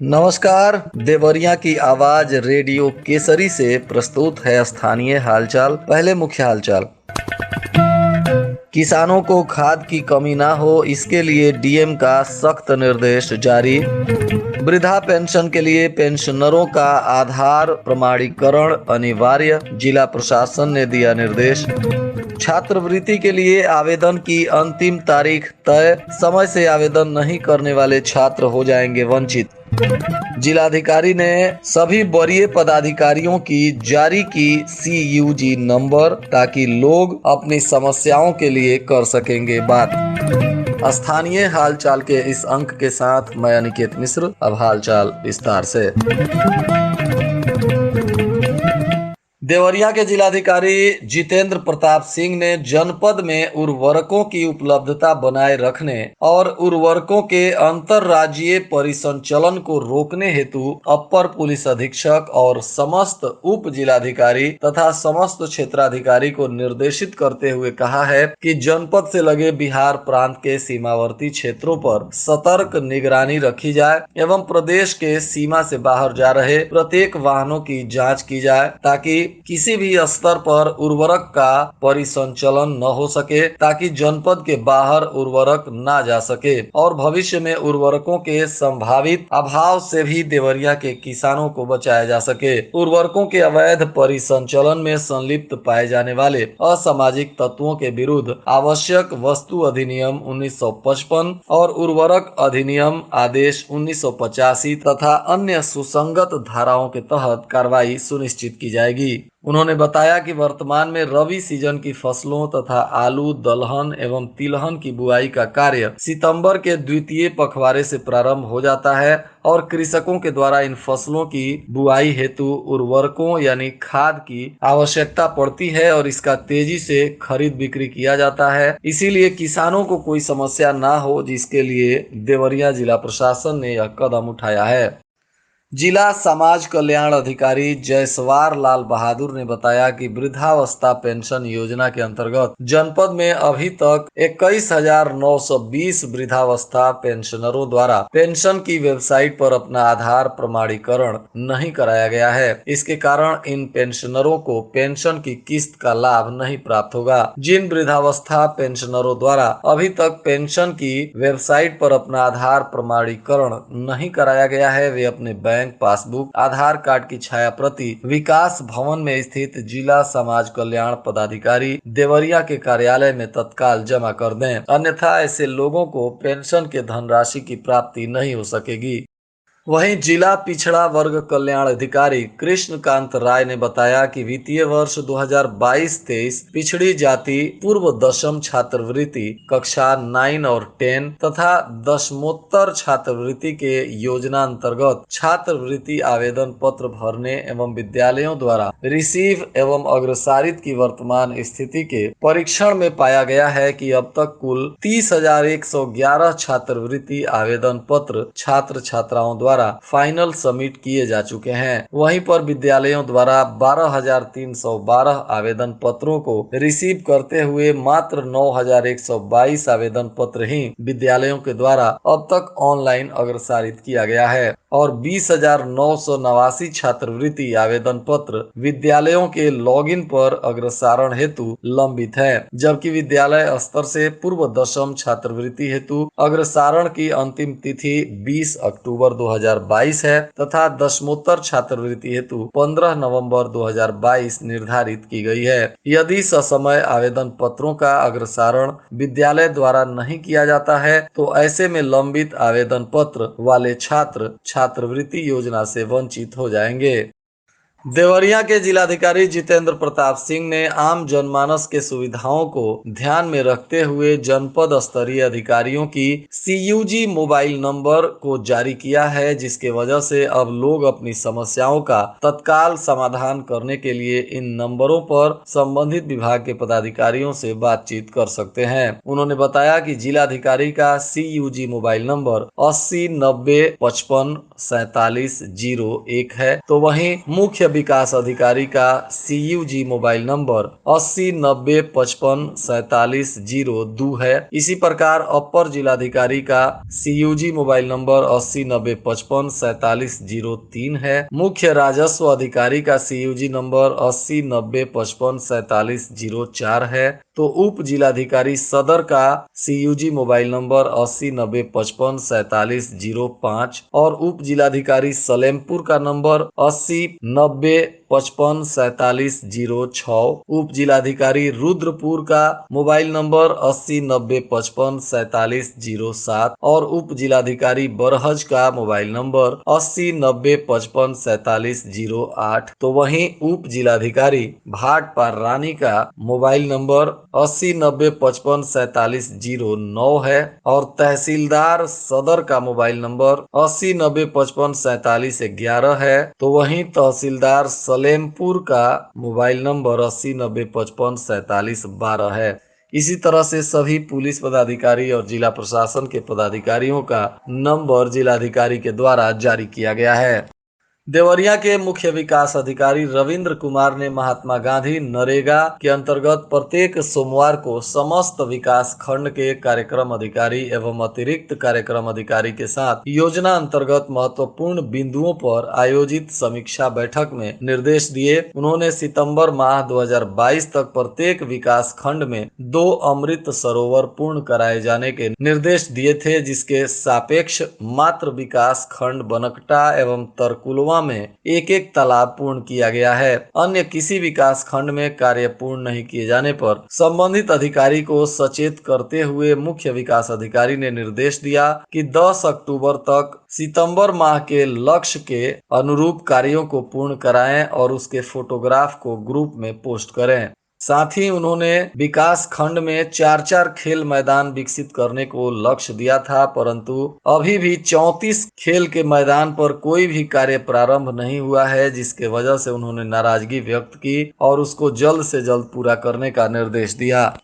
नमस्कार। देवरिया की आवाज रेडियो केसरी से प्रस्तुत है स्थानीय हालचाल। पहले मुख्य हालचाल। किसानों को खाद की कमी ना हो, इसके लिए डीएम का सख्त निर्देश जारी। वृद्धा पेंशन के लिए पेंशनरों का आधार प्रमाणीकरण अनिवार्य, जिला प्रशासन ने दिया निर्देश। छात्रवृत्ति के लिए आवेदन की अंतिम तारीख तय, समय से आवेदन नहीं करने वाले छात्र हो जाएंगे वंचित। जिलाधिकारी ने सभी वरीय पदाधिकारियों की जारी की CUG नंबर, ताकि लोग अपनी समस्याओं के लिए कर सकेंगे बात। स्थानीय हालचाल के इस अंक के साथ मैं अनिकेत मिश्र। अब हालचाल विस्तार से। देवरिया के जिलाधिकारी जितेंद्र प्रताप सिंह ने जनपद में उर्वरकों की उपलब्धता बनाए रखने और उर्वरकों के अंतरराज्यीय परिसंचलन को रोकने हेतु अपर पुलिस अधीक्षक और समस्त उप जिलाधिकारी तथा समस्त क्षेत्राधिकारी को निर्देशित करते हुए कहा है कि जनपद से लगे बिहार प्रांत के सीमावर्ती क्षेत्रों पर सतर्क निगरानी रखी जाए एवं प्रदेश के सीमा से बाहर जा रहे प्रत्येक वाहनों की जांच की जाए, ताकि किसी भी स्तर पर उर्वरक का परिसंचलन न हो सके, ताकि जनपद के बाहर उर्वरक ना जा सके और भविष्य में उर्वरकों के संभावित अभाव से भी देवरिया के किसानों को बचाया जा सके। उर्वरकों के अवैध परिसंचलन में संलिप्त पाए जाने वाले असामाजिक तत्वों के विरुद्ध आवश्यक वस्तु अधिनियम 1955 और उर्वरक अधिनियम आदेश 1985 तथा अन्य सुसंगत धाराओं के तहत कार्रवाई सुनिश्चित की जाएगी। उन्होंने बताया कि वर्तमान में रबी सीजन की फसलों तथा आलू, दलहन एवं तिलहन की बुआई का कार्य सितंबर के द्वितीय पखवाड़े से प्रारंभ हो जाता है और कृषकों के द्वारा इन फसलों की बुआई हेतु उर्वरकों यानी खाद की आवश्यकता पड़ती है और इसका तेजी से खरीद बिक्री किया जाता है। इसीलिए किसानों को कोई समस्या ना हो, जिसके लिए देवरिया जिला प्रशासन ने यह कदम उठाया है। जिला समाज कल्याण अधिकारी जयसवार लाल बहादुर ने बताया कि वृद्धावस्था पेंशन योजना के अंतर्गत जनपद में अभी तक 21,920 वृद्धावस्था पेंशनरों द्वारा पेंशन की वेबसाइट पर अपना आधार प्रमाणीकरण नहीं कराया गया है। इसके कारण इन पेंशनरों को पेंशन की किस्त का लाभ नहीं प्राप्त होगा। जिन वृद्धावस्था पेंशनरों द्वारा अभी तक पेंशन की वेबसाइट पर अपना आधार प्रमाणीकरण नहीं कराया गया है, वे अपने बैंक पासबुक, आधार कार्ड की छाया प्रति विकास भवन में स्थित जिला समाज कल्याण पदाधिकारी देवरिया के कार्यालय में तत्काल जमा कर दें, अन्यथा ऐसे लोगों को पेंशन के धनराशि की प्राप्ति नहीं हो सकेगी। वहीं जिला पिछड़ा वर्ग कल्याण अधिकारी कृष्णकांत राय ने बताया कि वित्तीय वर्ष 2022-23 पिछड़ी जाति पूर्व दशम छात्रवृत्ति कक्षा 9 और 10 तथा दशमोत्तर छात्रवृत्ति के योजना अंतर्गत छात्रवृत्ति आवेदन पत्र भरने एवं विद्यालयों द्वारा रिसीव एवं अग्रसारित की वर्तमान स्थिति के परीक्षण में पाया गया है कि अब तक कुल 30,111 छात्रवृत्ति आवेदन पत्र छात्र छात्राओं द्वारा फाइनल सबमिट किए जा चुके हैं। वहीं पर विद्यालयों द्वारा 12,312 आवेदन पत्रों को रिसीव करते हुए मात्र 9,122 आवेदन पत्र ही विद्यालयों के द्वारा अब तक ऑनलाइन अग्रसारित किया गया है और 20,989 छात्रवृत्ति आवेदन पत्र विद्यालयों के लॉगिन पर अग्रसारण हेतु लंबित है, जबकि विद्यालय स्तर से पूर्व दशम छात्रवृत्ति हेतु अग्रसारण की अंतिम तिथि 20 अक्टूबर 2022 है तथा दशमोत्तर छात्रवृत्ति हेतु 15 नवंबर 2022 निर्धारित की गई है। यदि ससमय आवेदन पत्रों का अग्रसारण विद्यालय द्वारा नहीं किया जाता है तो ऐसे में लंबित आवेदन पत्र वाले छात्र छात्रवृत्ति योजना से वंचित हो जाएंगे। देवरिया के जिलाधिकारी जितेंद्र प्रताप सिंह ने आम जनमानस के सुविधाओं को ध्यान में रखते हुए जनपद स्तरीय अधिकारियों की CUG मोबाइल नंबर को जारी किया है, जिसके वजह से अब लोग अपनी समस्याओं का तत्काल समाधान करने के लिए इन नंबरों पर संबंधित विभाग के पदाधिकारियों से बातचीत कर सकते हैं। उन्होंने बताया कि जिलाधिकारी का CUG मोबाइल नंबर 80 90 55 47 01 है, तो वहीं मुख्य विकास अधिकारी का CUG मोबाइल नंबर 8090554702 है। इसी प्रकार अपर जिलाधिकारी का CUG मोबाइल नंबर 8090554703 है। मुख्य राजस्व अधिकारी का CUG नंबर 8090554704 है। तो उप जिलाधिकारी सदर का CUG मोबाइल नंबर 8090554705 और उप जिलाधिकारी सलेमपुर का नंबर 8090554706। उप जिलाधिकारी रुद्रपुर का मोबाइल नंबर 8090554707 और उप जिलाधिकारी बरहज का मोबाइल नंबर 8090554708। तो वहीं उप जिलाधिकारी भाटपार रानी का मोबाइल नंबर 8090554709 है और तहसीलदार सदर का मोबाइल नंबर 8090554711 है। तो वहीं तहसीलदार सलेमपुर का मोबाइल नंबर 8090554712 है। इसी तरह से सभी पुलिस पदाधिकारी और जिला प्रशासन के पदाधिकारियों का नंबर जिलाधिकारी के द्वारा जारी किया गया है। देवरिया के मुख्य विकास अधिकारी रविंद्र कुमार ने महात्मा गांधी नरेगा के अंतर्गत प्रत्येक सोमवार को समस्त विकास खंड के कार्यक्रम अधिकारी एवं अतिरिक्त कार्यक्रम अधिकारी के साथ योजना अंतर्गत महत्वपूर्ण बिंदुओं पर आयोजित समीक्षा बैठक में निर्देश दिए। उन्होंने सितंबर माह 2022 तक प्रत्येक विकास खंड में 2 अमृत सरोवर पूर्ण कराए जाने के निर्देश दिए थे, जिसके सापेक्ष मात्र विकास खंड बनकटा एवं तरकुलवा में एक एक तालाब पूर्ण किया गया है। अन्य किसी विकास खंड में कार्य पूर्ण नहीं किए जाने पर संबंधित अधिकारी को सचेत करते हुए मुख्य विकास अधिकारी ने निर्देश दिया कि 10 अक्टूबर तक सितंबर माह के लक्ष्य के अनुरूप कार्यों को पूर्ण कराएं और उसके फोटोग्राफ को ग्रुप में पोस्ट करें। साथ ही उन्होंने विकास खंड में 4-4 खेल मैदान विकसित करने को लक्ष्य दिया था, परंतु अभी भी 34 खेल के मैदान पर कोई भी कार्य प्रारंभ नहीं हुआ है, जिसके वजह से उन्होंने नाराजगी व्यक्त की और उसको जल्द से जल्द पूरा करने का निर्देश दिया।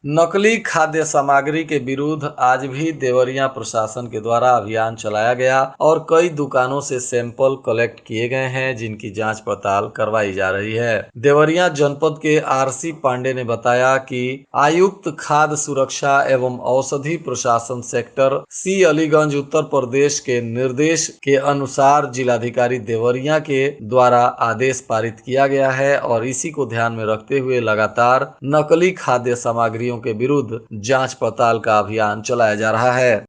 नकली खाद्य सामग्री के विरुद्ध आज भी देवरिया प्रशासन के द्वारा अभियान चलाया गया और कई दुकानों से सैंपल कलेक्ट किए गए हैं, जिनकी जांच पड़ताल करवाई जा रही है। देवरिया जनपद के RC पांडे ने बताया कि आयुक्त खाद्य सुरक्षा एवं औषधि प्रशासन सेक्टर C अलीगंज उत्तर प्रदेश के निर्देश के अनुसार जिलाधिकारी देवरिया के द्वारा आदेश पारित किया गया है और इसी को ध्यान में रखते हुए लगातार नकली खाद्य सामग्री के विरुद्ध जांच पड़ताल का अभियान चलाया जा रहा है।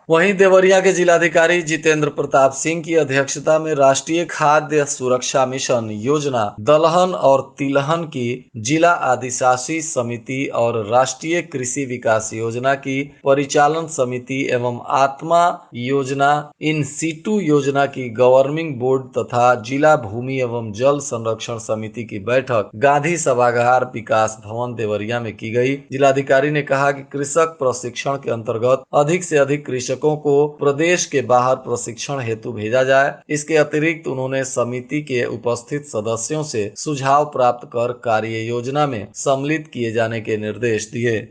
वहीं देवरिया के जिलाधिकारी जितेंद्र प्रताप सिंह की अध्यक्षता में राष्ट्रीय खाद्य सुरक्षा मिशन योजना दलहन और तिलहन की जिला अधिशासी समिति और राष्ट्रीय कृषि विकास योजना की परिचालन समिति एवं आत्मा योजना इन सीटू योजना की गवर्निंग बोर्ड तथा जिला भूमि एवं जल संरक्षण समिति की बैठक गांधी सभागार विकास भवन देवरिया में की गई। जिलाधिकारी ने कहा कि कृषक प्रशिक्षण के अंतर्गत अधिक से अधिक कृषक को प्रदेश के बाहर प्रशिक्षण हेतु भेजा जाए। इसके अतिरिक्त उन्होंने समिति के उपस्थित सदस्यों से सुझाव प्राप्त कर कार्य योजना में सम्मिलित किए जाने के निर्देश दिए।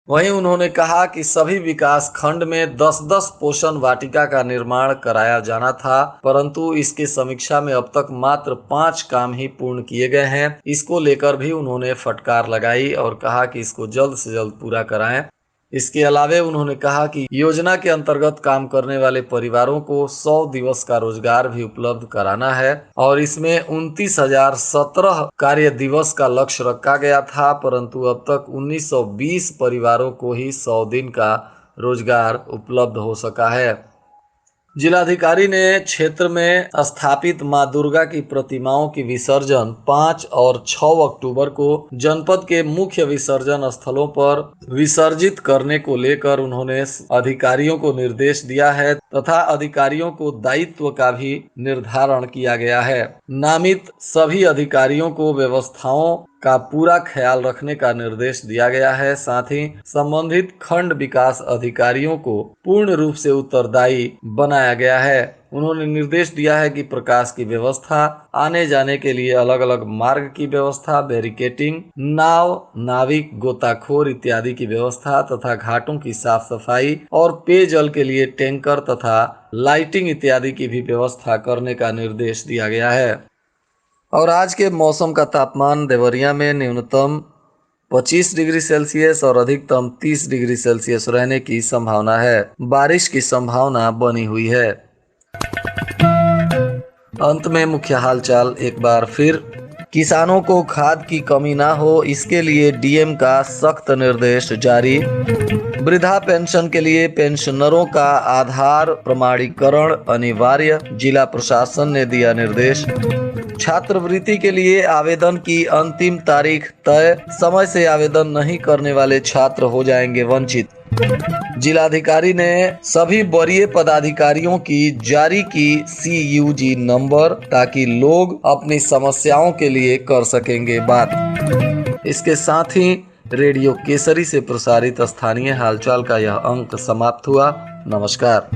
वहीं उन्होंने कहा कि सभी विकास खंड में 10-10 पोषण वाटिका का निर्माण कराया जाना था, परंतु इसकी समीक्षा में अब तक मात्र 5 काम ही पूर्ण किए गए हैं। इसको लेकर भी उन्होंने फटकार लगाई और कहा कि इसको जल्द से जल्द पूरा कराएं। इसके अलावे उन्होंने कहा कि योजना के अंतर्गत काम करने वाले परिवारों को 100 दिवस का रोजगार भी उपलब्ध कराना है और इसमें 29,017 कार्य दिवस का लक्ष्य रखा गया था, परंतु अब तक 1920 परिवारों को ही 100 दिन का रोजगार उपलब्ध हो सका है। जिलाधिकारी ने क्षेत्र में स्थापित मां दुर्गा की प्रतिमाओं की विसर्जन 5 और 6 अक्टूबर को जनपद के मुख्य विसर्जन स्थलों पर विसर्जित करने को लेकर उन्होंने अधिकारियों को निर्देश दिया है तथा अधिकारियों को दायित्व का भी निर्धारण किया गया है। नामित सभी अधिकारियों को व्यवस्थाओं का पूरा ख्याल रखने का निर्देश दिया गया है। साथ ही संबंधित खंड विकास अधिकारियों को पूर्ण रूप से उत्तरदायी बनाया गया है। उन्होंने निर्देश दिया है कि प्रकाश की व्यवस्था, आने जाने के लिए अलग अलग मार्ग की व्यवस्था, बैरिकेटिंग, नाव, नाविक, गोताखोर इत्यादि की व्यवस्था तथा घाटों की साफ सफाई और पेयजल के लिए टैंकर तथा लाइटिंग इत्यादि की भी व्यवस्था करने का निर्देश दिया गया है। और आज के मौसम का तापमान देवरिया में न्यूनतम 25 डिग्री सेल्सियस और अधिकतम 30 डिग्री सेल्सियस रहने की संभावना है। बारिश की संभावना बनी हुई है। अंत में मुख्य हालचाल एक बार फिर। किसानों को खाद की कमी ना हो, इसके लिए डीएम का सख्त निर्देश जारी। वृद्धा पेंशन के लिए पेंशनरों का आधार प्रमाणीकरण अनिवार्य, जिला प्रशासन ने दिया निर्देश। छात्रवृत्ति के लिए आवेदन की अंतिम तारीख तय, समय से आवेदन नहीं करने वाले छात्र हो जाएंगे वंचित। जिलाधिकारी ने सभी वरीय पदाधिकारियों की जारी की CUG नंबर, ताकि लोग अपनी समस्याओं के लिए कर सकेंगे बात। इसके साथ ही रेडियो केसरी से प्रसारित स्थानीय हालचाल का यह अंक समाप्त हुआ। नमस्कार।